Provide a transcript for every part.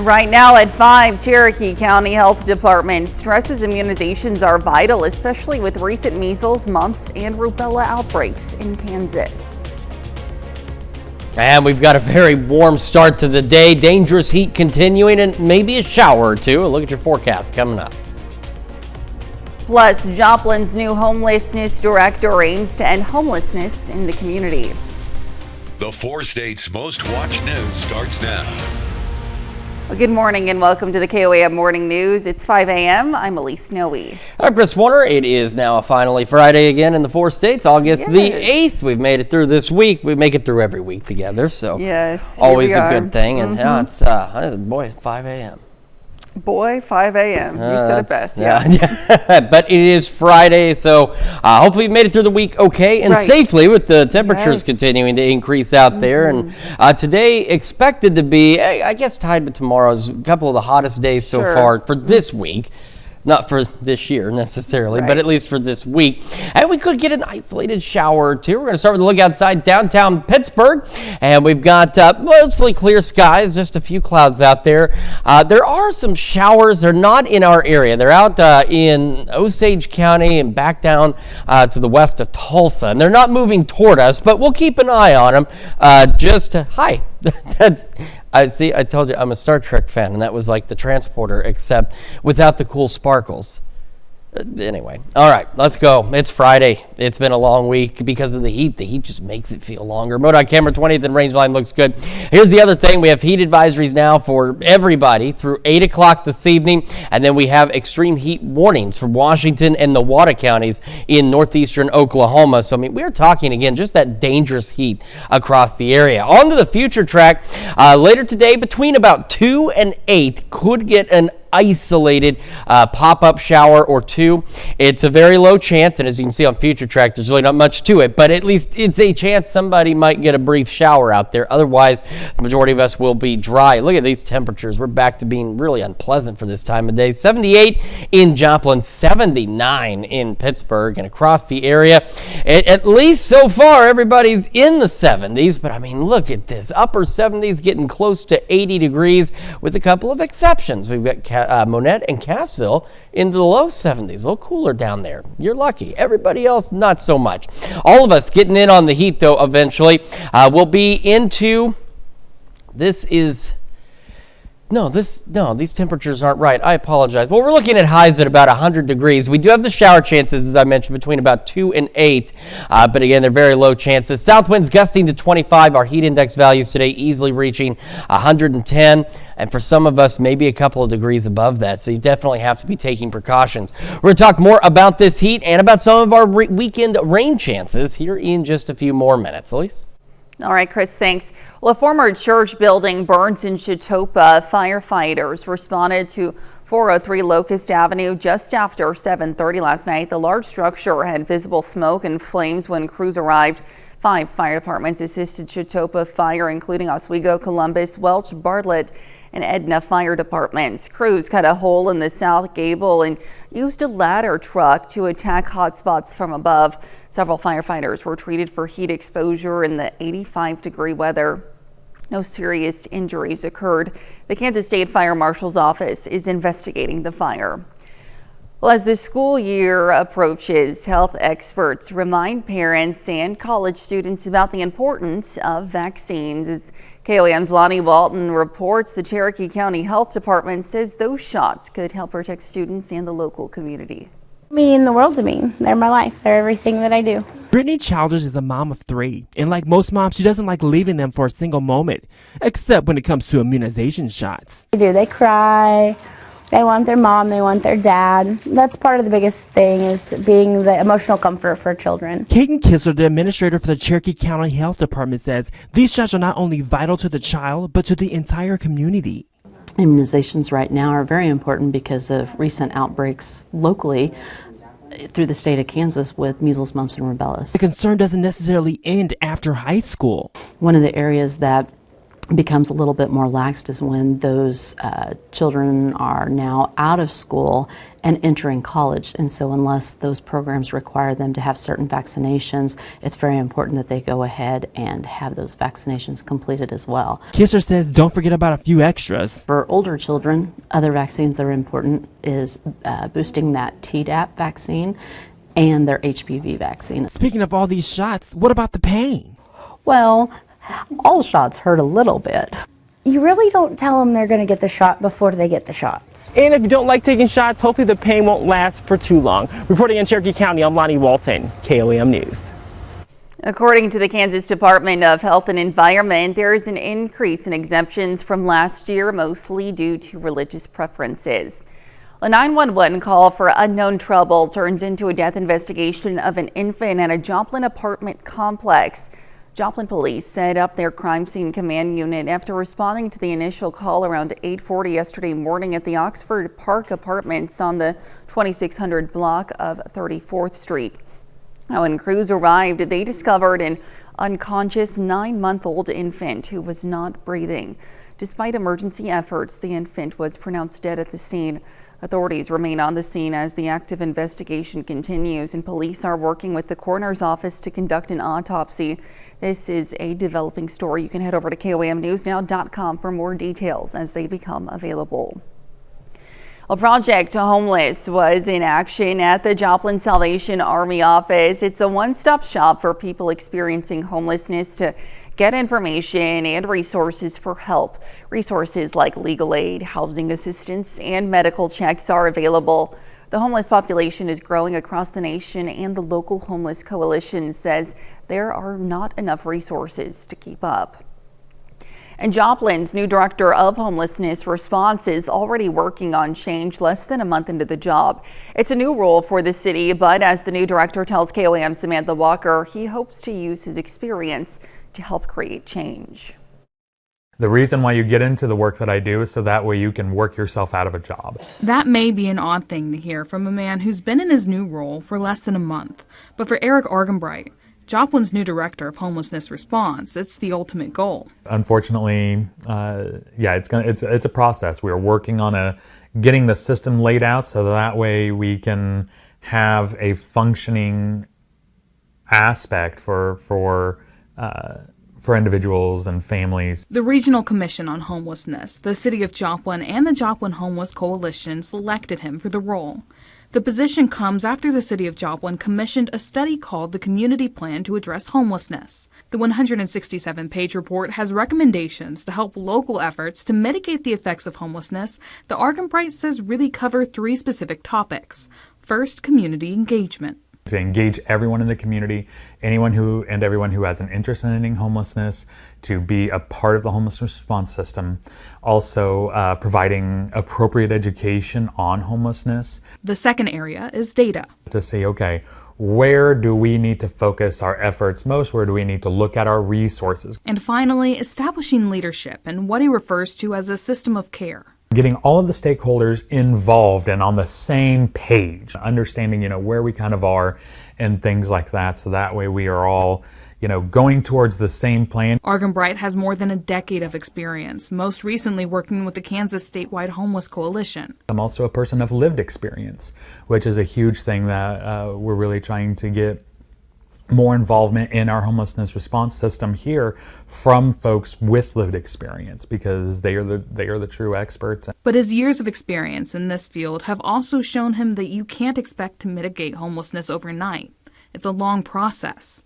Right now at 5, Cherokee County Health Department stresses immunizations are vital, especially with recent measles, mumps, and rubella outbreaks in Kansas. And we've got a very warm start to the day. Dangerous heat continuing and maybe a shower or two. Look at your forecast coming up. Plus, Joplin's new homelessness director aims to end homelessness in the community. The 4 states' most watched news starts now. Well, good morning and welcome to the KOAM Morning News. It's 5 a.m. I'm Elise Noe. I'm Chris Warner. It is now finally Friday again in the 4 states, August the 8th. We've made it through this week. We make it through every week together, so yes, always a good thing. And yeah, it's, boy, 5 a.m. Boy, 5 a.m. You said it best. Yeah. But it is Friday, so hopefully we made it through the week okay and safely with the temperatures continuing to increase out there. And today expected to be, I guess, tied with tomorrow's a couple of the hottest days so far for this week. Not for this year necessarily, but at least for this week. And we could get an isolated shower or two. We're going to start with a look outside downtown Pittsburgh. And we've got mostly clear skies, just a few clouds out there. There are some showers. They're not in our area. They're out in Osage County and back down to the west of Tulsa. And they're not moving toward us, but we'll keep an eye on them. Hi. I told you I'm a Star Trek fan, and that was like the transporter, except without the cool sparkles. Anyway, all right, let's go. It's Friday. It's been a long week because of the heat. The heat just makes it feel longer. MoDOT camera 20th and range line looks good. Here's the other thing. We have heat advisories now for everybody through 8 o'clock this evening. And then we have extreme heat warnings from Washington and the Nevada counties in northeastern Oklahoma. So, I mean, we're talking, again, just that dangerous heat across the area. On to the future track. Later today, between about 2 and 8, could get an isolated pop-up shower or two. It's a very low chance, and as you can see on future track, there's really not much to it, but at least it's a chance somebody might get a brief shower out there. Otherwise, the majority of us will be dry. Look at these temperatures. We're back to being really unpleasant for this time of day. 78 in Joplin, 79 in Pittsburgh, and across the area. At least so far, everybody's in the 70s, but I mean, look at this. Upper 70s getting close to 80 degrees with a couple of exceptions. We've got Monette and Cassville into the low 70s, a little cooler down there. You're lucky. Everybody else, not so much. All of us getting in on the heat, though, eventually. We'll be into, these temperatures aren't right. I apologize. Well, we're looking at highs at about 100 degrees. We do have the shower chances, as I mentioned, between about 2 and 8. But again, they're very low chances. South winds gusting to 25. Our heat index values today easily reaching 110. And for some of us, maybe a couple of degrees above that. So you definitely have to be taking precautions. We're going to talk more about this heat and about some of our weekend rain chances here in just a few more minutes. Elise? All right, Chris, thanks. Well, a former church building burns in Chetopa. Firefighters responded to 403 Locust Avenue just after 7:30 last night. The large structure had visible smoke and flames when crews arrived. 5 fire departments assisted Chetopa Fire, including Oswego, Columbus, Welch, Bartlett, and Edna fire departments. Crews cut a hole in the south gable and used a ladder truck to attack hotspots from above. Several firefighters were treated for heat exposure in the 85-degree weather. No serious injuries occurred. The Kansas State Fire Marshal's office is investigating the fire. Well, as the school year approaches, health experts remind parents and college students about the importance of vaccines. As KOAM's Lonnie Walton reports, the Cherokee County Health Department says those shots could help protect students and the local community. Mean the world to me. They're my life. They're everything that I do. Brittany Childers is a mom of 3, and like most moms, she doesn't like leaving them for a single moment, except when it comes to immunization shots. They do. They cry. They want their mom. They want their dad. That's part of the biggest thing, is being the emotional comfort for children. Kaden Kissler, the administrator for the Cherokee County Health Department, says these shots are not only vital to the child, but to the entire community. Immunizations right now are very important because of recent outbreaks locally through the state of Kansas with measles, mumps, and rubella. The concern doesn't necessarily end after high school. One of the areas that becomes a little bit more laxed is when those children are now out of school and entering college. And so unless those programs require them to have certain vaccinations, it's very important that they go ahead and have those vaccinations completed as well. Kisser says don't forget about a few extras. For older children, other vaccines that are important is boosting that Tdap vaccine and their HPV vaccine. Speaking of all these shots, what about the pain? Well, all shots hurt a little bit. You really don't tell them they're going to get the shot before they get the shots. And if you don't like taking shots, hopefully the pain won't last for too long. Reporting in Cherokee County, I'm Lonnie Walton, KOAM News. According to the Kansas Department of Health and Environment, there is an increase in exemptions from last year, mostly due to religious preferences. A 911 call for unknown trouble turns into a death investigation of an infant at a Joplin apartment complex. Joplin police set up their crime scene command unit after responding to the initial call around 8:40 yesterday morning at the Oxford Park Apartments on the 2600 block of 34th Street. Now, when crews arrived, they discovered an unconscious 9-month-old infant who was not breathing. Despite emergency efforts, the infant was pronounced dead at the scene. Authorities remain on the scene as the active investigation continues, and police are working with the coroner's office to conduct an autopsy. This is a developing story. You can head over to KOAMNewsNow.com for more details as they become available. A Project Homeless was in action at the Joplin Salvation Army office. It's a one-stop shop for people experiencing homelessness to get information and resources for help. Resources like legal aid, housing assistance, and medical checks are available. The homeless population is growing across the nation, and the local homeless coalition says there are not enough resources to keep up. And Joplin's new director of homelessness response is already working on change less than a month into the job. It's a new role for the city, but as the new director tells KOAM Samantha Walker, he hopes to use his experience to help create change. The reason why you get into the work that I do is so that way you can work yourself out of a job. That may be an odd thing to hear from a man who's been in his new role for less than a month. But for Eric Argenbright, Joplin's new director of homelessness response, it's the ultimate goal. Unfortunately, it's a process. We are working on getting the system laid out so that way we can have a functioning aspect for individuals and families. The Regional Commission on Homelessness, the City of Joplin, and the Joplin Homeless Coalition selected him for the role. The position comes after the City of Joplin commissioned a study called the Community Plan to Address Homelessness. The 167-page report has recommendations to help local efforts to mitigate the effects of homelessness that Argenbright says really cover 3 specific topics. First, community engagement. To engage everyone in the community, everyone who has an interest in ending homelessness, to be a part of the homeless response system. Also, providing appropriate education on homelessness. The second area is data. To say, okay, where do we need to focus our efforts most? Where do we need to look at our resources? And finally, establishing leadership and what he refers to as a system of care. Getting all of the stakeholders involved and on the same page, understanding, where we kind of are and things like that. So that way we are all, going towards the same plan. Argenbright has more than a decade of experience, most recently working with the Kansas statewide homeless coalition. I'm also a person of lived experience, which is a huge thing that we're really trying to get more involvement in our homelessness response system here from folks with lived experience, because they are the true experts. But his years of experience in this field have also shown him that you can't expect to mitigate homelessness overnight. It's a long process,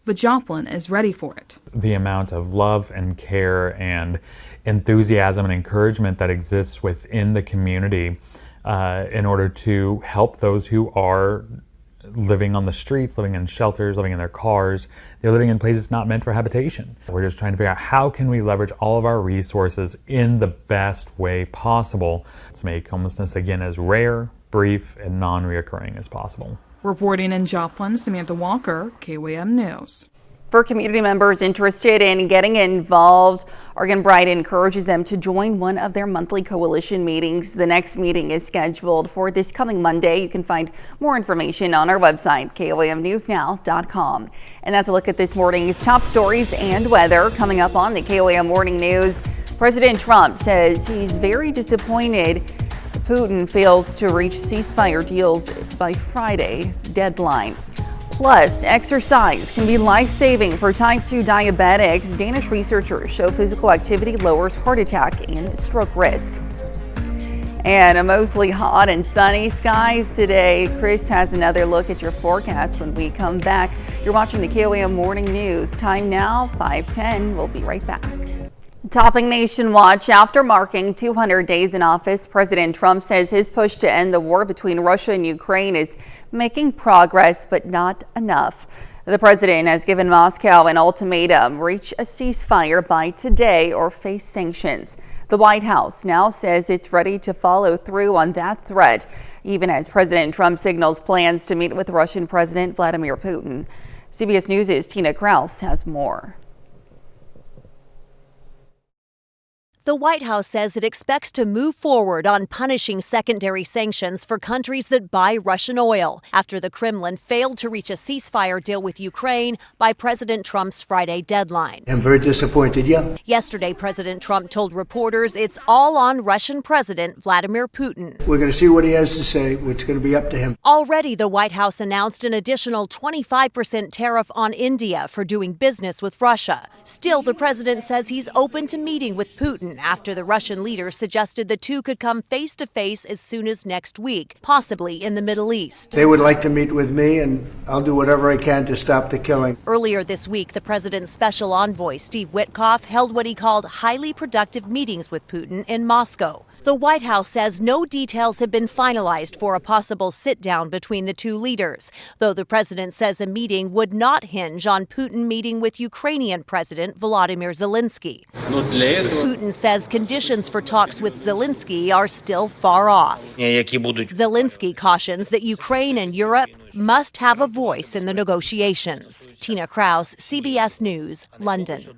but Joplin is ready for it. The amount of love and care and enthusiasm and encouragement that exists within the community in order to help those who are living on the streets, living in shelters, living in their cars. They're living in places not meant for habitation. We're just trying to figure out how can we leverage all of our resources in the best way possible to make homelessness, again, as rare, brief, and non-reoccurring as possible. Reporting in Joplin, Samantha Walker, KOAM News. For community members interested in getting involved, Oregon Bright encourages them to join one of their monthly coalition meetings. The next meeting is scheduled for this coming Monday. You can find more information on our website, KOAMnewsnow.com. And that's a look at this morning's top stories and weather. Coming up on the KOAM Morning News, President Trump says he's very disappointed Putin fails to reach ceasefire deals by Friday's deadline. Plus, exercise can be life-saving for type 2 diabetics. Danish researchers show physical activity lowers heart attack and stroke risk. And a mostly hot and sunny skies today. Chris has another look at your forecast when we come back. You're watching the KOAM Morning News. Time now, 5:10. We'll be right back. Topping Nation Watch. After marking 200 days in office, President Trump says his push to end the war between Russia and Ukraine is making progress, but not enough. The president has given Moscow an ultimatum: reach a ceasefire by today or face sanctions. The White House now says it's ready to follow through on that threat, even as President Trump signals plans to meet with Russian President Vladimir Putin. CBS News' Tina Kraus has more. The White House says it expects to move forward on punishing secondary sanctions for countries that buy Russian oil after the Kremlin failed to reach a ceasefire deal with Ukraine by President Trump's Friday deadline. I'm very disappointed, yeah. Yesterday, President Trump told reporters it's all on Russian President Vladimir Putin. We're going to see what he has to say. It's going to be up to him. Already, the White House announced an additional 25% tariff on India for doing business with Russia. Still, the president says he's open to meeting with Putin after the Russian leader suggested the two could come face to face as soon as next week, possibly in the Middle East. They would like to meet with me, and I'll do whatever I can to stop the killing. Earlier this week, the president's special envoy, Steve Witkoff, held what he called highly productive meetings with Putin in Moscow. The White House says no details have been finalized for a possible sit-down between the two leaders, though the president says a meeting would not hinge on Putin meeting with Ukrainian President Volodymyr Zelensky. Putin says conditions for talks with Zelensky are still far off. Zelensky cautions that Ukraine and Europe must have a voice in the negotiations. Tina Kraus, CBS News, London.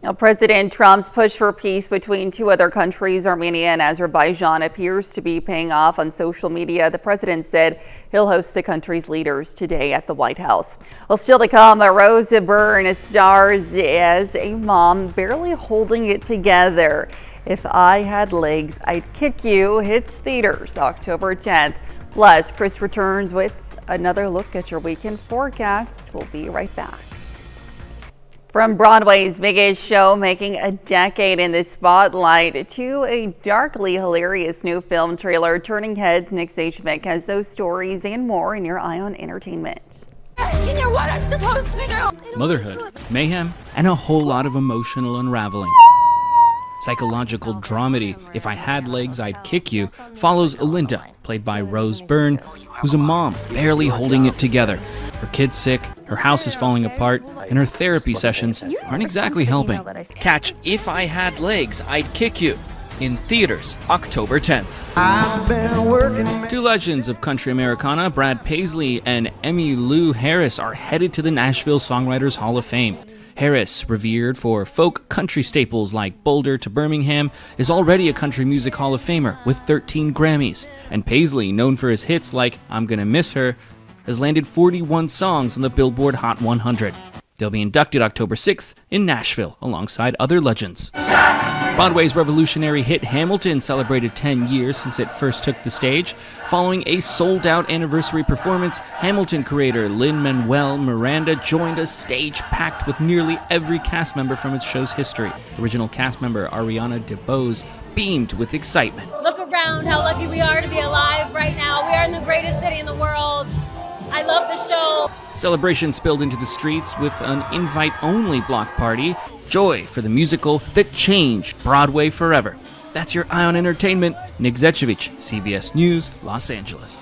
Now, President Trump's push for peace between two other countries, Armenia and Azerbaijan, appears to be paying off on social media. The president said he'll host the country's leaders today at the White House. Well, still to come, Rosa Byrne stars as a mom barely holding it together. If I Had Legs, I'd Kick You hits theaters October 10th. Plus, Chris returns with another look at your weekend forecast. We'll be right back. From Broadway's biggest show, making a decade in the spotlight, to a darkly hilarious new film trailer turning heads, Nick Zajic has those stories and more in your Eye on Entertainment. Asking you what I'm supposed to do. Motherhood, mayhem, and a whole lot of emotional unraveling. Psychological dramedy, If I Had Legs, I'd Kick You, follows Linda, played by Rose Byrne, who's a mom barely holding it together. Her kid's sick, her house is falling apart, and her therapy sessions aren't exactly helping. Catch If I Had Legs, I'd Kick You in theaters October 10th. I've been working. Two legends of country Americana, Brad Paisley and Emmylou Harris, are headed to the Nashville Songwriters Hall of Fame. Harris, revered for folk country staples like Boulder to Birmingham, is already a country music Hall of Famer with 13 Grammys. And Paisley, known for his hits like I'm Gonna Miss Her, has landed 41 songs on the Billboard Hot 100. They'll be inducted October 6th in Nashville alongside other legends. Broadway's revolutionary hit Hamilton celebrated 10 years since it first took the stage. Following a sold-out anniversary performance, Hamilton creator Lin-Manuel Miranda joined a stage packed with nearly every cast member from its show's history. Original cast member Ariana DeBose beamed with excitement. Look around how lucky we are to be alive right now. We are in the greatest city in the world. I love the show. Celebration spilled into the streets with an invite-only block party. Joy for the musical that changed Broadway forever. That's your Eye on Entertainment. Nick Zajic, CBS News, Los Angeles.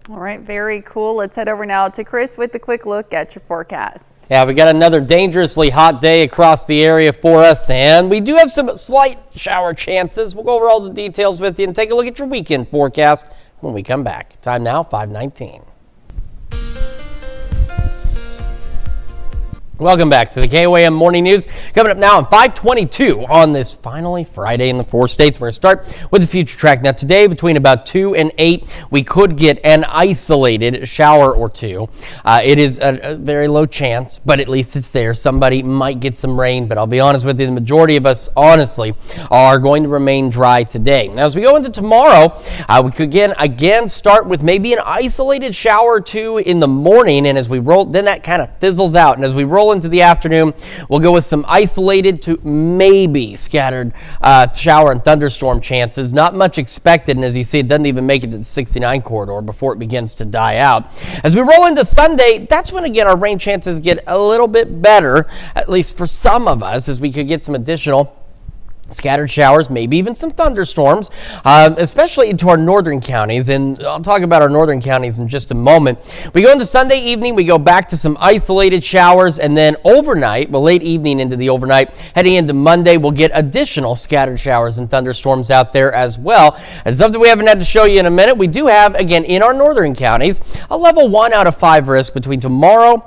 All right, very cool. Let's head over now to Chris with a quick look at your forecast. Yeah, we got another dangerously hot day across the area for us, and we do have some slight shower chances. We'll go over all the details with you and take a look at your weekend forecast when we come back. Time now, 5:19. Welcome back to the KOAM Morning News. Coming up now at 5:22 on this finally Friday in the 4 states. We're going to start with the future track. Now today between about 2 and 8, we could get an isolated shower or two. It is a very low chance, but at least it's there. Somebody might get some rain, but I'll be honest with you, the majority of us, honestly, are going to remain dry today. Now as we go into tomorrow, we could again start with maybe an isolated shower or two in the morning, and as we roll, then that kind of fizzles out. And as we roll into the afternoon, we'll go with some isolated to maybe scattered shower and thunderstorm chances. Not much expected, and as you see, it doesn't even make it to the 69 corridor before it begins to die out. As we roll into Sunday, that's when again our rain chances get a little bit better, at least for some of us, as we could get some additional scattered showers, maybe even some thunderstorms, especially into our northern counties. And I'll talk about our northern counties in just a moment. We go into Sunday evening, we go back to some isolated showers, and then overnight, well, late evening into the overnight, heading into Monday, we'll get additional scattered showers and thunderstorms out there as well. And something we haven't had to show you in a minute, we do have, again, in our northern counties, a level 1 out of 5 risk between tomorrow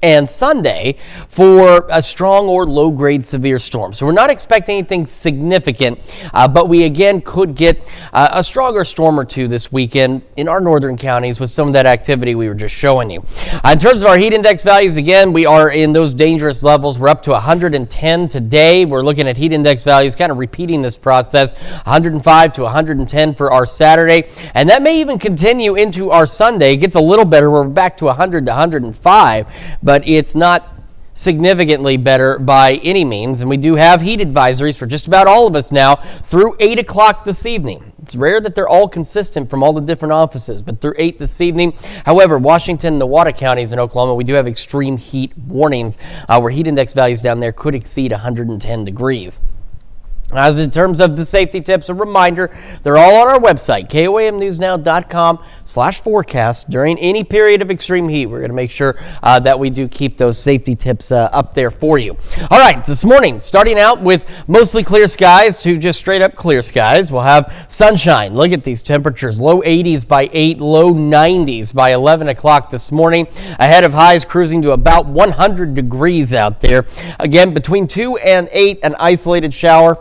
and Sunday for a strong or low-grade severe storm. So we're not expecting anything significant, but we again could get a stronger storm or two this weekend in our northern counties with some of that activity we were just showing you. In terms of our heat index values, again, we are in those dangerous levels. We're up to 110 today. We're looking at heat index values, kind of repeating this process, 105 to 110 for our Saturday, and that may even continue into our Sunday. It gets a little better. We're back to 100 to 105, but it's not significantly better by any means, and we do have heat advisories for just about all of us now through 8 o'clock this evening. It's rare that they're all consistent from all the different offices, but through 8 this evening. However, Washington and Newada counties in Oklahoma, we do have extreme heat warnings where heat index values down there could exceed 110 degrees. As in terms of the safety tips, a reminder, they're all on our website, KOAMNewsNow.com/forecast. During any period of extreme heat, we're going to make sure that we do keep those safety tips up there for you. All right, this morning, starting out with mostly clear skies to just straight up clear skies. We'll have sunshine. Look at these temperatures, low 80s by 8, low 90s by 11 o'clock this morning. Ahead of highs cruising to about 100 degrees out there. Again, between 2 and 8, an isolated shower.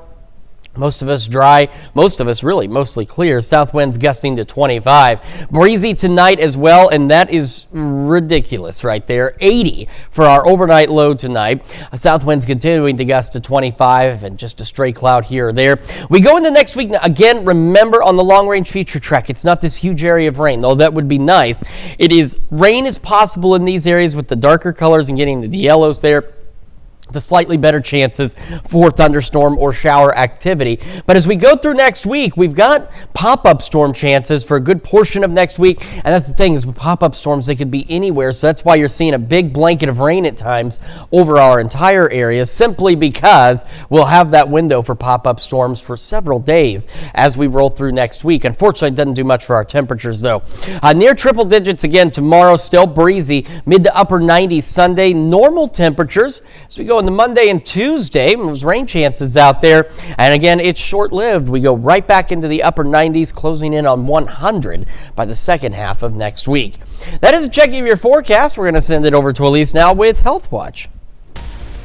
Most of us dry, most of us really mostly clear. South winds gusting to 25. Breezy tonight as well, and that is ridiculous right there. 80 for our overnight low tonight. South winds continuing to gust to 25 and just a stray cloud here or there. We go into next week. Now, again, remember on the long range feature track, it's not this huge area of rain, though that would be nice. Rain is possible in these areas with the darker colors and getting to the yellows there. The slightly better chances for thunderstorm or shower activity. But as we go through next week, we've got pop-up storm chances for a good portion of next week. And that's the thing, is with pop-up storms, they could be anywhere. So that's why you're seeing a big blanket of rain at times over our entire area, simply because we'll have that window for pop-up storms for several days as we roll through next week. Unfortunately, it doesn't do much for our temperatures, though. Near triple digits again tomorrow, still breezy, mid to upper 90s Sunday. Normal temperatures as we go into Monday and Tuesday. Those rain chances out there. And again, it's short-lived. We go right back into the upper 90s, closing in on 100 by the second half of next week. That is a check of your forecast. We're going to send it over to Elise now with Health Watch.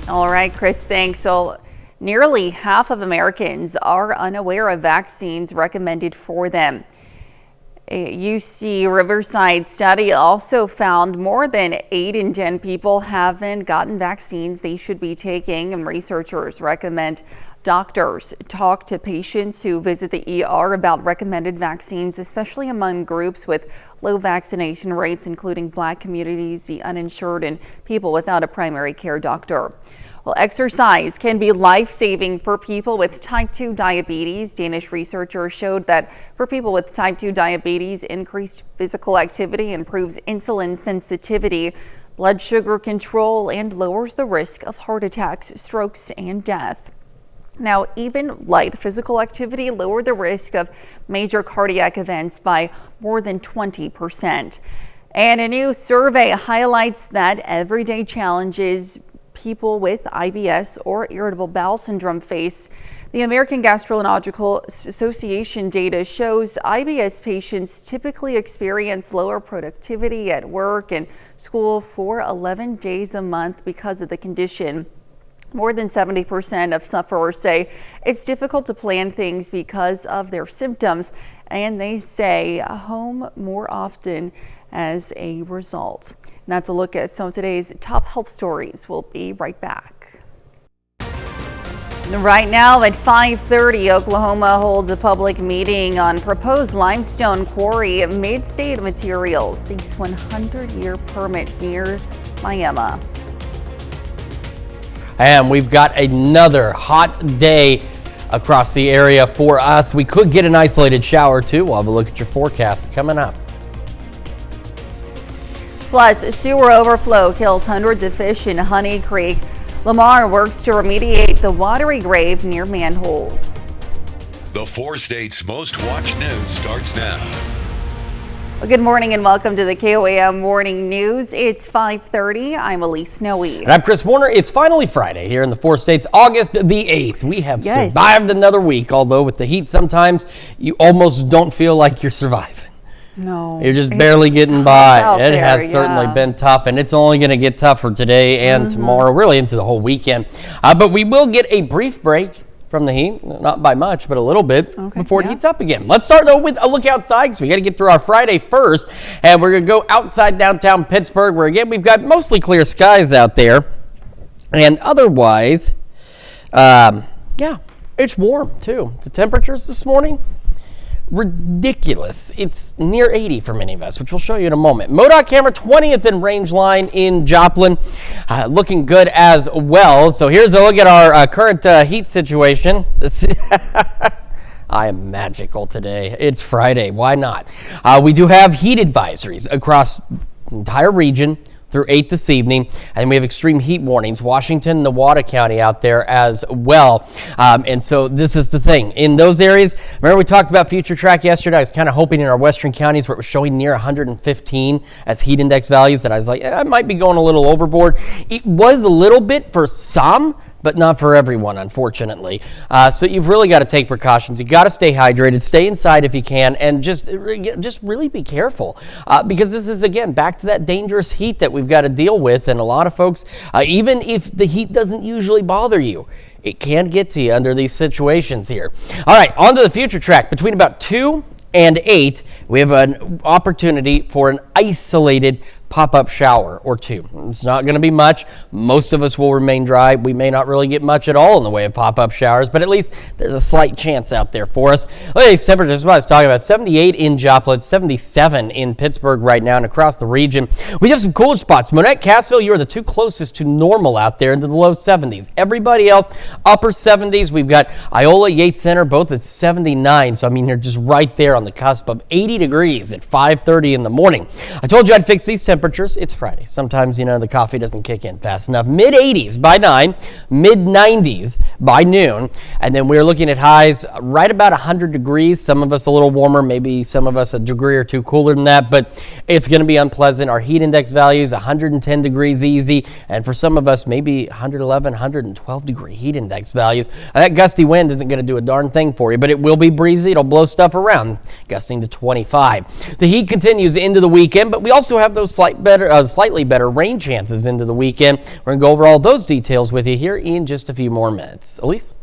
All right, Chris, thanks. So nearly half of Americans are unaware of vaccines recommended for them. A UC Riverside study also found more than 8 in 10 people haven't gotten vaccines they should be taking, and researchers recommend doctors talk to patients who visit the ER about recommended vaccines, especially among groups with low vaccination rates, including Black communities, the uninsured, and people without a primary care doctor. Well, exercise can be life-saving for people with type 2 diabetes. Danish researchers showed that for people with type 2 diabetes, increased physical activity improves insulin sensitivity, blood sugar control, and lowers the risk of heart attacks, strokes, and death. Now, even light physical activity lowered the risk of major cardiac events by more than 20%. And a new survey highlights that everyday challenges people with IBS or irritable bowel syndrome face. The American Gastroenterological Association data shows IBS patients typically experience lower productivity at work and school for 11 days a month because of the condition. More than 70% of sufferers say it's difficult to plan things because of their symptoms, and they say home more often as a result. And that's a look at some of today's top health stories. We'll be right back. Right now at 5:30, Oklahoma holds a public meeting on proposed limestone quarry. Mid-State Materials seeks 100-year permit near Miami. And we've got another hot day across the area for us. We could get an isolated shower too. We'll have a look at your forecast coming up. Plus, sewer overflow kills hundreds of fish in Honey Creek. Lamar works to remediate the watery grave near manholes. The 4 states' most watched news starts now. Well, good morning and welcome to the KOAM Morning News. It's 5:30. I'm Elise Snowy. And I'm Chris Warner. It's finally Friday here in the 4 states, August the 8th. We have survived another week, although with the heat sometimes you almost don't feel like you're surviving. No. You're just barely getting by. It has certainly been tough, and it's only going to get tougher today and tomorrow, really into the whole weekend. But we will get a brief break from the heat, not by much, but a little bit before it heats up again. Let's start though with a look outside, because we got to get through our Friday first, and we're going to go outside downtown Pittsburgh, where again we've got mostly clear skies out there, and otherwise, it's warm too. The temperatures this morning, ridiculous. It's near 80 for many of us, which we'll show you in a moment. MoDOT camera 20th in range line in Joplin, looking good as well. So here's a look at our current heat situation. I am magical today. It's Friday. Why not? We do have heat advisories across the entire region through 8 this evening, and we have extreme heat warnings, Washington, Newada County out there as well. And so this is the thing. In those areas, remember we talked about Future Track yesterday? I was kind of hoping in our western counties where it was showing near 115 as heat index values that I was like, I might be going a little overboard. It was a little bit for some, but not for everyone, unfortunately. So you've really got to take precautions. You got to stay hydrated, stay inside if you can, and just really be careful because this is, again, back to that dangerous heat that we've got to deal with. And a lot of folks, even if the heat doesn't usually bother you, it can get to you under these situations here. All right, on to the future track. Between about 2 and 8, we have an opportunity for an isolated pop-up shower or two. It's not going to be much. Most of us will remain dry. We may not really get much at all in the way of pop-up showers, but at least there's a slight chance out there for us. Look at these temperatures. What I was talking about, 78 in Joplin, 77 in Pittsburgh right now and across the region. We have some cooler spots. Monette, Cassville, you are the two closest to normal out there into the low 70s. Everybody else, upper 70s. We've got Iola, Yates Center, both at 79. So, I mean, you're just right there on the cusp of 80 degrees at 5:30 in the morning. I told you I'd fix these temperatures. It's Friday. Sometimes, the coffee doesn't kick in fast enough. Mid-80s by 9, mid-90s by noon, and then we're looking at highs right about 100 degrees. Some of us a little warmer, maybe some of us a degree or two cooler than that, but it's going to be unpleasant. Our heat index values, 110 degrees easy, and for some of us, maybe 111, 112 degree heat index values. That gusty wind isn't going to do a darn thing for you, but it will be breezy. It'll blow stuff around, gusting to 25. The heat continues into the weekend, but we also have those slightly better rain chances into the weekend. We're going to go over all those details with you here in just a few more minutes. Elise?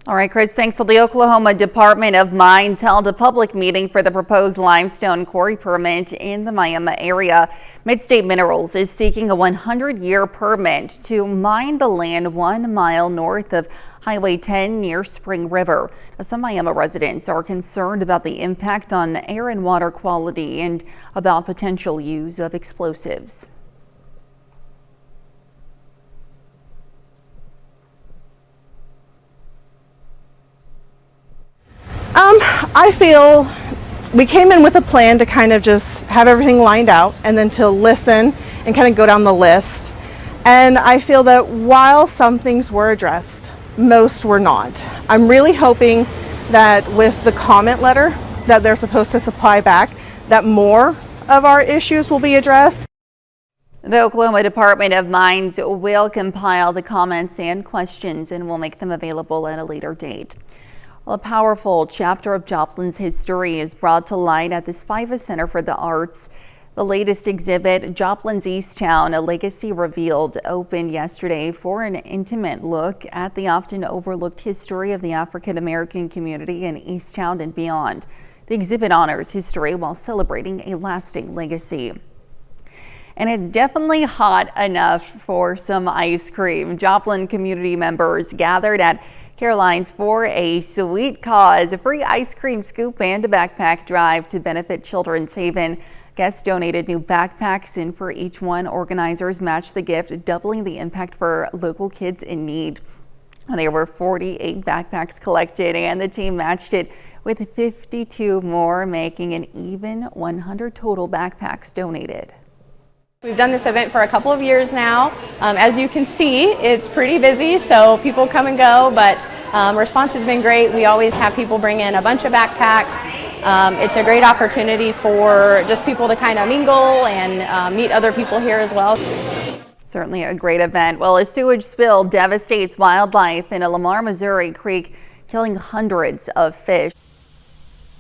All right, Chris, thanks. So the Oklahoma Department of Mines held a public meeting for the proposed limestone quarry permit in the Miami area. Mid-State Minerals is seeking a 100-year permit to mine the land 1 mile north of Highway 10 near Spring River. Some Miami residents are concerned about the impact on air and water quality and about potential use of explosives. I feel we came in with a plan to kind of just have everything lined out and then to listen and kind of go down the list. And I feel that while some things were addressed, most were not. I'm really hoping that with the comment letter that they're supposed to supply back, that more of our issues will be addressed. The Oklahoma Department of Mines will compile the comments and questions and will make them available at a later date. Well, a powerful chapter of Joplin's history is brought to light at the Spiva Center for the Arts. The latest exhibit, Joplin's Easttown, A Legacy Revealed, opened yesterday for an intimate look at the often overlooked history of the African American community in Easttown and beyond. The exhibit honors history while celebrating a lasting legacy. And it's definitely hot enough for some ice cream. Joplin community members gathered at Caroline's for a sweet cause, a free ice cream scoop and a backpack drive to benefit Children's Haven. Guests donated new backpacks, and for each one, organizers matched the gift, doubling the impact for local kids in need. There were 48 backpacks collected, and the team matched it with 52 more, making an even 100 total backpacks donated. We've done this event for a couple of years now. As you can see, it's pretty busy, so people come and go, but response has been great. We always have people bring in a bunch of backpacks. It's a great opportunity for just people to kind of mingle and meet other people here as well. Certainly a great event. Well, a sewage spill devastates wildlife in a Lamar, Missouri creek, killing hundreds of fish.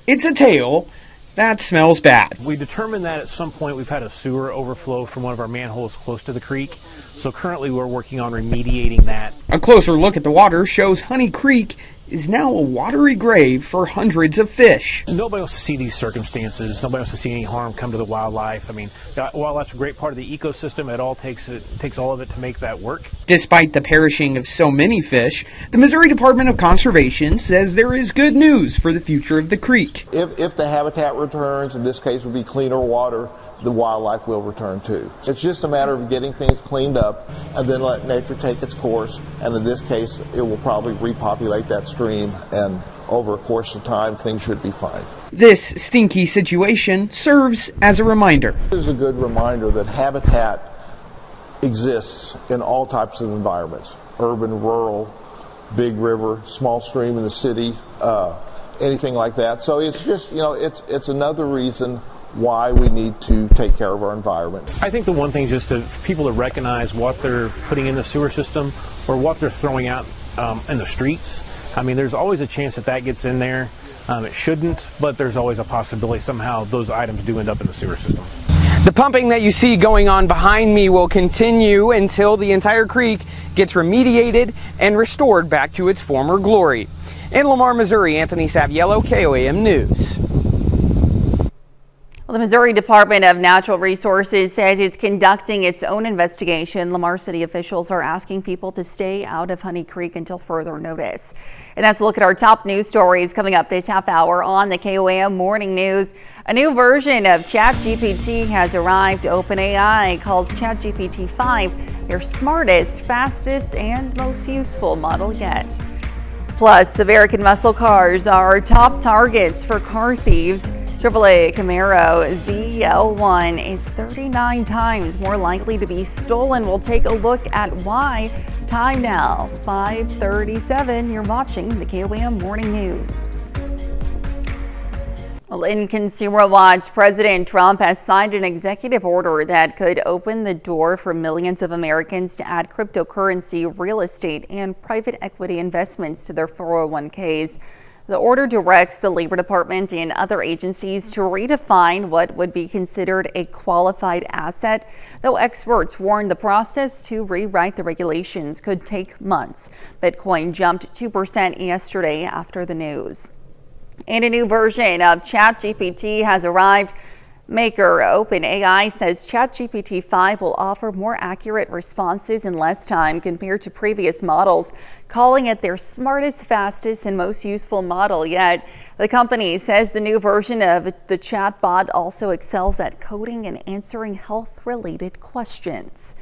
It's a tale that smells bad. We determined that at some point we've had a sewer overflow from one of our manholes close to the creek. So currently we're working on remediating that. A closer look at the water shows Honey Creek is now a watery grave for hundreds of fish. Nobody wants to see these circumstances. Nobody wants to see any harm come to the wildlife. I mean, while that's a great part of the ecosystem, it takes all of it to make that work. Despite the perishing of so many fish, the Missouri Department of Conservation says there is good news for the future of the creek. If the habitat returns, in this case would be cleaner water, the wildlife will return too. It's just a matter of getting things cleaned up and then let nature take its course, and in this case it will probably repopulate that stream, and over a course of time things should be fine. This stinky situation serves as a reminder. This is a good reminder that habitat exists in all types of environments: urban, rural, big river, small stream in the city, anything like that. So it's just, it's another reason why we need to take care of our environment. I think the one thing is just for people to recognize what they're putting in the sewer system or what they're throwing out in the streets. I mean, there's always a chance that gets in there. It shouldn't, but there's always a possibility somehow those items do end up in the sewer system. The pumping that you see going on behind me will continue until the entire creek gets remediated and restored back to its former glory. In Lamar, Missouri, Anthony Saviello, KOAM News. Well, the Missouri Department of Natural Resources says it's conducting its own investigation. Lamar City officials are asking people to stay out of Honey Creek until further notice. And that's a look at our top news stories coming up this half hour on the KOAM Morning News. A new version of ChatGPT has arrived. OpenAI calls ChatGPT 5 their smartest, fastest, and most useful model yet. Plus, American muscle cars are top targets for car thieves. Chevrolet Camaro ZL1 is 39 times more likely to be stolen. We'll take a look at why. Time now, 5:37. You're watching the KOAM Morning News. Well, in Consumer Watch, President Trump has signed an executive order that could open the door for millions of Americans to add cryptocurrency, real estate, and private equity investments to their 401ks. The order directs the Labor Department and other agencies to redefine what would be considered a qualified asset, though experts warn the process to rewrite the regulations could take months. Bitcoin jumped 2% yesterday after the news. And a new version of ChatGPT has arrived. Maker OpenAI says ChatGPT 5 will offer more accurate responses in less time compared to previous models, calling it their smartest, fastest, and most useful model yet. The company says the new version of the chatbot also excels at coding and answering health-related questions.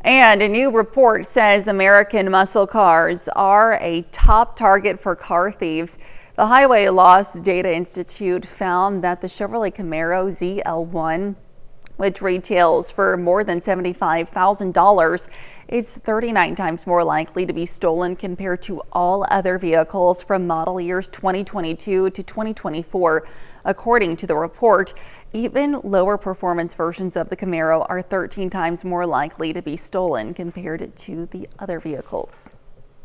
And a new report says American muscle cars are a top target for car thieves. The Highway Loss Data Institute found that the Chevrolet Camaro ZL1, which retails for more than $75,000, is 39 times more likely to be stolen compared to all other vehicles from model years 2022 to 2024. According to the report, even lower performance versions of the Camaro are 13 times more likely to be stolen compared to the other vehicles.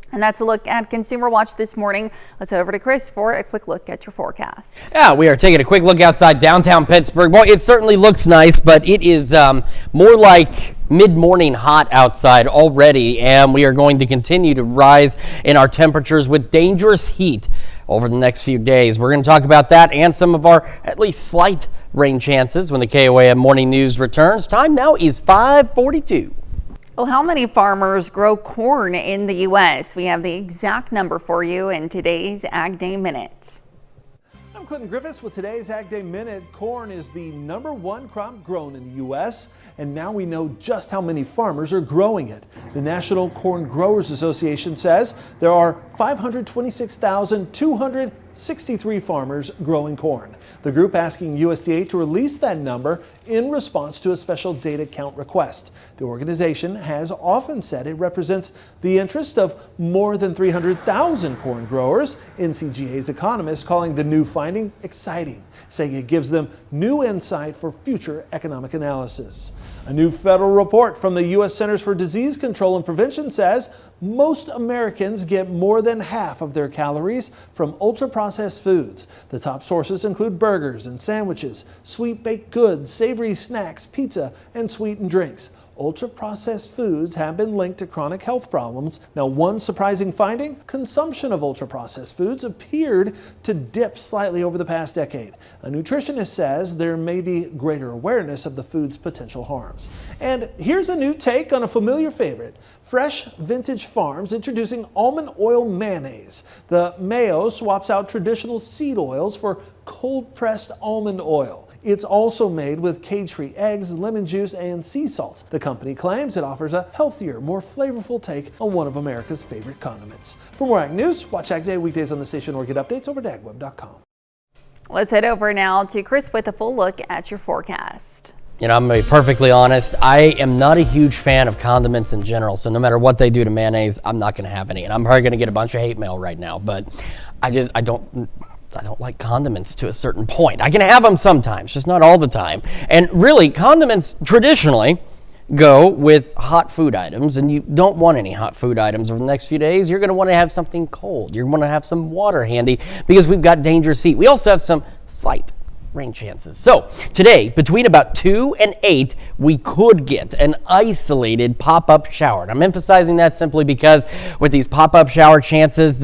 And that's a look at Consumer Watch this morning. Let's head over to Chris for a quick look at your forecast. Yeah, we are taking a quick look outside downtown Pittsburgh. Well, it certainly looks nice, but it is more like mid-morning hot outside already, and we are going to continue to rise in our temperatures with dangerous heat over the next few days. We're going to talk about that and some of our at least slight rain chances when the KOAM Morning News returns. Time now is 5:42. Well, how many farmers grow corn in the U.S.? We have the exact number for you in today's Ag Day Minute. I'm Clinton Griffiths with today's Ag Day Minute. Corn is the #1 crop grown in the U.S., and now we know just how many farmers are growing it. The National Corn Growers Association says there are 526,263 farmers growing corn. The group asking USDA to release that number in response to a special data count request. The organization has often said it represents the interest of more than 300,000 corn growers. NCGA's economists calling the new finding exciting, saying it gives them new insight for future economic analysis. A new federal report from the U.S. Centers for Disease Control and Prevention says most Americans get more than half of their calories from ultra-processed foods. The top sources include burgers and sandwiches, sweet baked goods, savory snacks, pizza, and sweetened drinks. Ultra-processed foods have been linked to chronic health problems. Now, one surprising finding, consumption of ultra-processed foods appeared to dip slightly over the past decade. A nutritionist says there may be greater awareness of the food's potential harms. And here's a new take on a familiar favorite. Fresh Vintage Farms introducing almond oil mayonnaise. The mayo swaps out traditional seed oils for cold-pressed almond oil. It's also made with cage-free eggs, lemon juice, and sea salt. The company claims it offers a healthier, more flavorful take on one of America's favorite condiments. For more Ag News, watch Ag Day weekdays on the station or get updates over at agweb.com. Let's head over now to Chris with a full look at your forecast. You know, I'm going to be perfectly honest. I am not a huge fan of condiments in general, so no matter what they do to mayonnaise, I'm not going to have any. And I'm probably going to get a bunch of hate mail right now, but I don't like condiments to a certain point. I can have them sometimes, just not all the time. And really, condiments traditionally go with hot food items, and you don't want any hot food items over the next few days. You're going to want to have something cold. You're going to have some water handy because we've got dangerous heat. We also have some slight rain chances. So today, between about 2 and 8, we could get an isolated pop-up shower. And I'm emphasizing that simply because with these pop-up shower chances,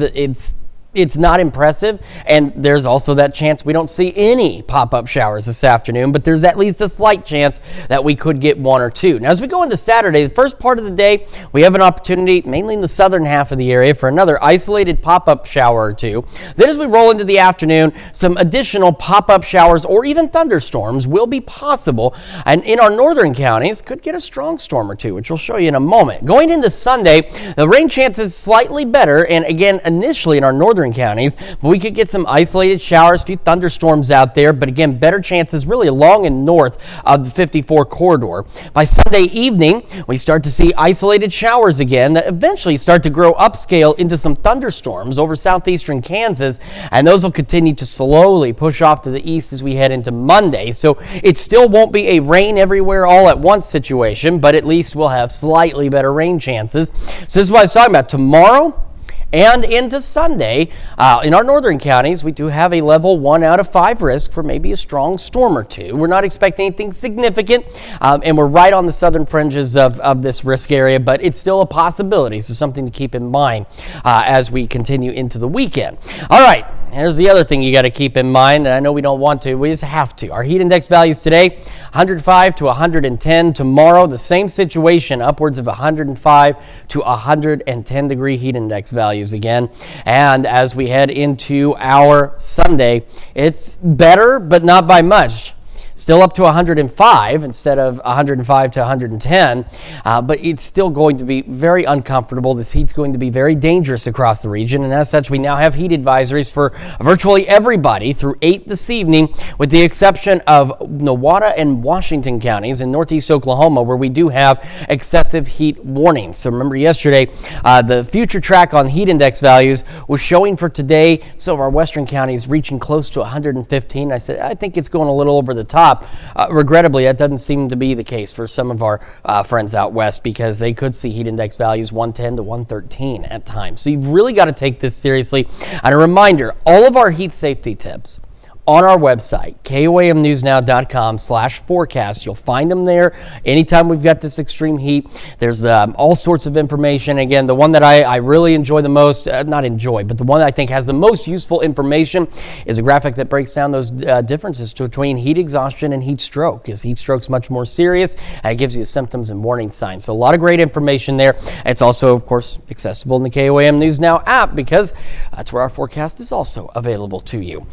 it's not impressive, and there's also that chance we don't see any pop-up showers this afternoon, but there's at least a slight chance that we could get 1 or 2. Now, as we go into Saturday, the first part of the day, we have an opportunity, mainly in the southern half of the area, for another isolated pop-up shower or 2. Then as we roll into the afternoon, some additional pop-up showers or even thunderstorms will be possible, and in our northern counties, could get a strong storm or 2, which we'll show you in a moment. Going into Sunday, the rain chance is slightly better, and again, initially in our northern counties, but we could get some isolated showers, a few thunderstorms out there, but again, better chances really along and north of the 54 corridor. By Sunday evening, we start to see isolated showers again that eventually start to grow upscale into some thunderstorms over southeastern Kansas, and those will continue to slowly push off to the east as we head into Monday. So it still won't be a rain everywhere all at once situation, but at least we'll have slightly better rain chances. So this is what I was talking about. Tomorrow and into Sunday, in our northern counties, we do have a level 1 out of 5 risk for maybe a strong storm or 2. We're not expecting anything significant, and we're right on the southern fringes of this risk area, but it's still a possibility, so something to keep in mind as we continue into the weekend. All right, here's the other thing you got to keep in mind, and I know we don't want to, we just have to. Our heat index values today, 105 to 110. Tomorrow, the same situation, upwards of 105 to 110 degree heat index values again. And as we head into our Sunday, it's better, but not by much. Still up to 105 instead of 105 to 110, but it's still going to be very uncomfortable. This heat's going to be very dangerous across the region, and as such, we now have heat advisories for virtually everybody through 8 this evening, with the exception of Nowata and Washington counties in northeast Oklahoma, where we do have excessive heat warnings. So remember yesterday, the future track on heat index values was showing for today some of our western counties reaching close to 115. I said, I think it's going a little over the top. Regrettably, that doesn't seem to be the case for some of our friends out west, because they could see heat index values 110 to 113 at times. So you've really got to take this seriously. And a reminder, all of our heat safety tips on our website, KOAMnewsnow.com/forecast. You'll find them there anytime we've got this extreme heat. There's all sorts of information. Again, the one that I really enjoy the most, not enjoy, but the one that I think has the most useful information is a graphic that breaks down those differences between heat exhaustion and heat stroke, because heat stroke's much more serious, and it gives you symptoms and warning signs. So a lot of great information there. It's also, of course, accessible in the KOAM News Now app, because that's where our forecast is also available to you.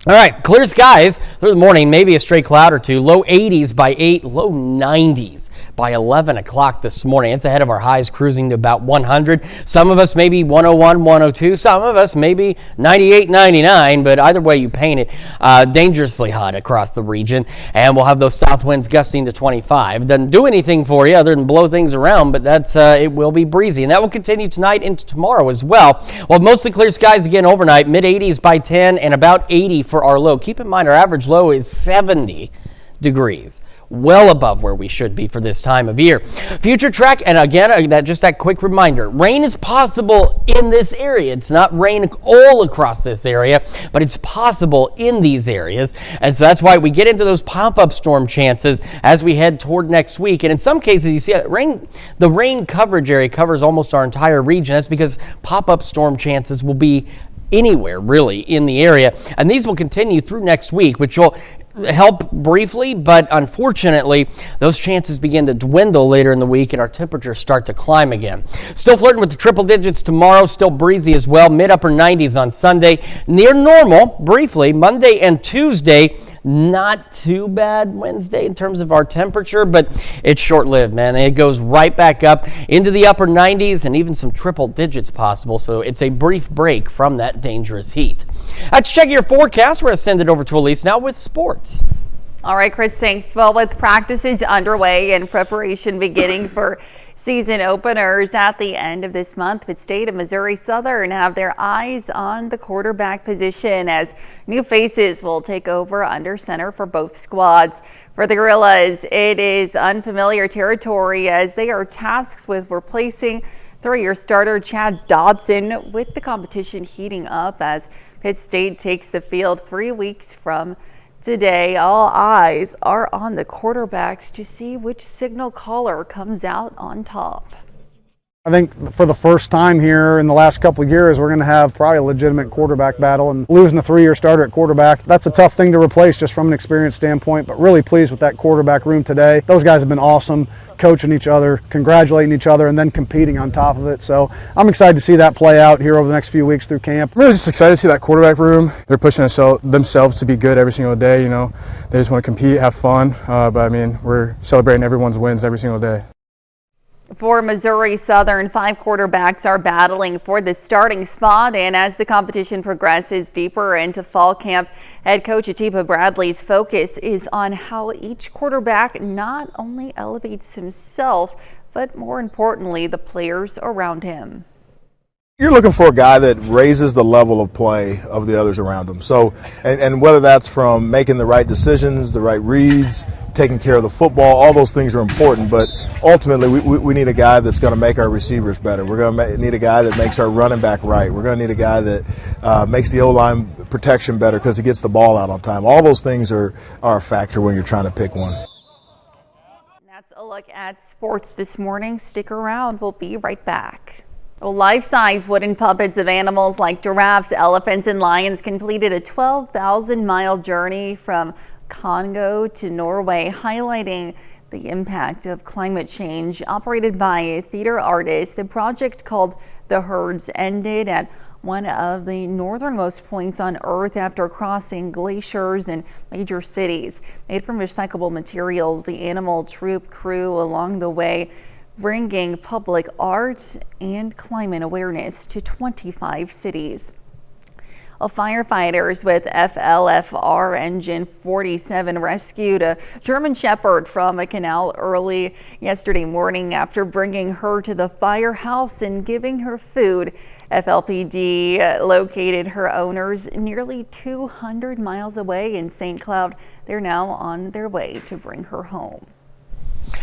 All right, clear skies through the morning, maybe a stray cloud or two. Low 80s by 8, low 90s by 11 o'clock this morning. It's ahead of our highs, cruising to about 100. Some of us maybe 101, 102. Some of us maybe 98, 99. But either way you paint it, dangerously hot across the region. And we'll have those south winds gusting to 25. It doesn't do anything for you other than blow things around, but that's it will be breezy. And that will continue tonight into tomorrow as well. Well, mostly clear skies again overnight, mid 80s by 10 and about 80 for our low. Keep in mind, our average low is 70 degrees, well above where we should be for this time of year. Future track, and again, that quick reminder, rain is possible in this area. It's not rain all across this area, but it's possible in these areas. And so that's why we get into those pop-up storm chances as we head toward next week. And in some cases, you see the rain coverage area covers almost our entire region. That's because pop-up storm chances will be anywhere really in the area, and these will continue through next week, which will help briefly, but unfortunately those chances begin to dwindle later in the week and our temperatures start to climb again. Still flirting with the triple digits tomorrow, still breezy as well, mid upper 90s on Sunday, near normal briefly Monday and Tuesday. Not too bad Wednesday in terms of our temperature, but it's short-lived, man. It goes right back up into the upper 90s and even some triple digits possible, so it's a brief break from that dangerous heat. Let's check your forecast. We're going to send it over to Elise now with sports. All right, Chris, thanks. Well, with practices underway and preparation beginning for season openers at the end of this month, the state of Missouri Southern have their eyes on the quarterback position as new faces will take over under center for both squads. For the Gorillas, it is unfamiliar territory as they are tasked with replacing three-year starter Chad Dodson, with the competition heating up as Pitt State takes the field 3 weeks from today. All eyes are on the quarterbacks to see which signal caller comes out on top. I think for the first time here in the last couple of years, we're going to have probably a legitimate quarterback battle, and losing a three-year starter at quarterback, that's a tough thing to replace just from an experience standpoint, but really pleased with that quarterback room today. Those guys have been awesome, coaching each other, congratulating each other, and then competing on top of it. So I'm excited to see that play out here over the next few weeks through camp. I'm really just excited to see that quarterback room. They're pushing themselves to be good every single day. You know, they just want to compete, have fun, but I mean, we're celebrating everyone's wins every single day. For Missouri Southern, 5 quarterbacks are battling for the starting spot, and as the competition progresses deeper into fall camp, head coach Chetopa Bradley's focus is on how each quarterback not only elevates himself, but more importantly, the players around him. You're looking for a guy that raises the level of play of the others around him. So, and whether that's from making the right decisions, the right reads, taking care of the football, all those things are important. But ultimately, we need a guy that's going to make our receivers better. We're going to need a guy that makes our running back right. We're going to need a guy that makes the O-line protection better because he gets the ball out on time. All those things are a factor when you're trying to pick one. That's a look at sports this morning. Stick around. We'll be right back. Well, life-size wooden puppets of animals like giraffes, elephants, and lions completed a 12,000-mile journey from Congo to Norway, highlighting the impact of climate change. Operated by theater artists, the project called The Herds ended at one of the northernmost points on Earth after crossing glaciers and major cities. Made from recyclable materials, the Animal Troop crew along the way bringing public art and climate awareness to 25 cities. Well, firefighters with FLFR Engine 47 rescued a German Shepherd from a canal early yesterday morning after bringing her to the firehouse and giving her food. FLPD located her owners nearly 200 miles away in St. Cloud. They're now on their way to bring her home.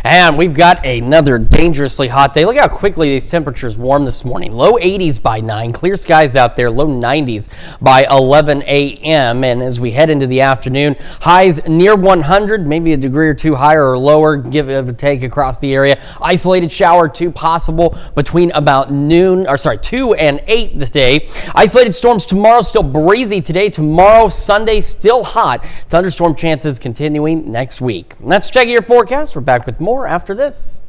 And we've got another dangerously hot day. Look how quickly these temperatures warm this morning. Low 80s by 9, clear skies out there, low 90s by 11 a.m. And as we head into the afternoon, highs near 100, maybe a degree or two higher or lower, give it a take across the area. Isolated shower or two possible between about 2 and 8 today. Isolated storms tomorrow, still breezy today. Tomorrow, Sunday, still hot. Thunderstorm chances continuing next week. And that's checking your forecast. We're back with more after this.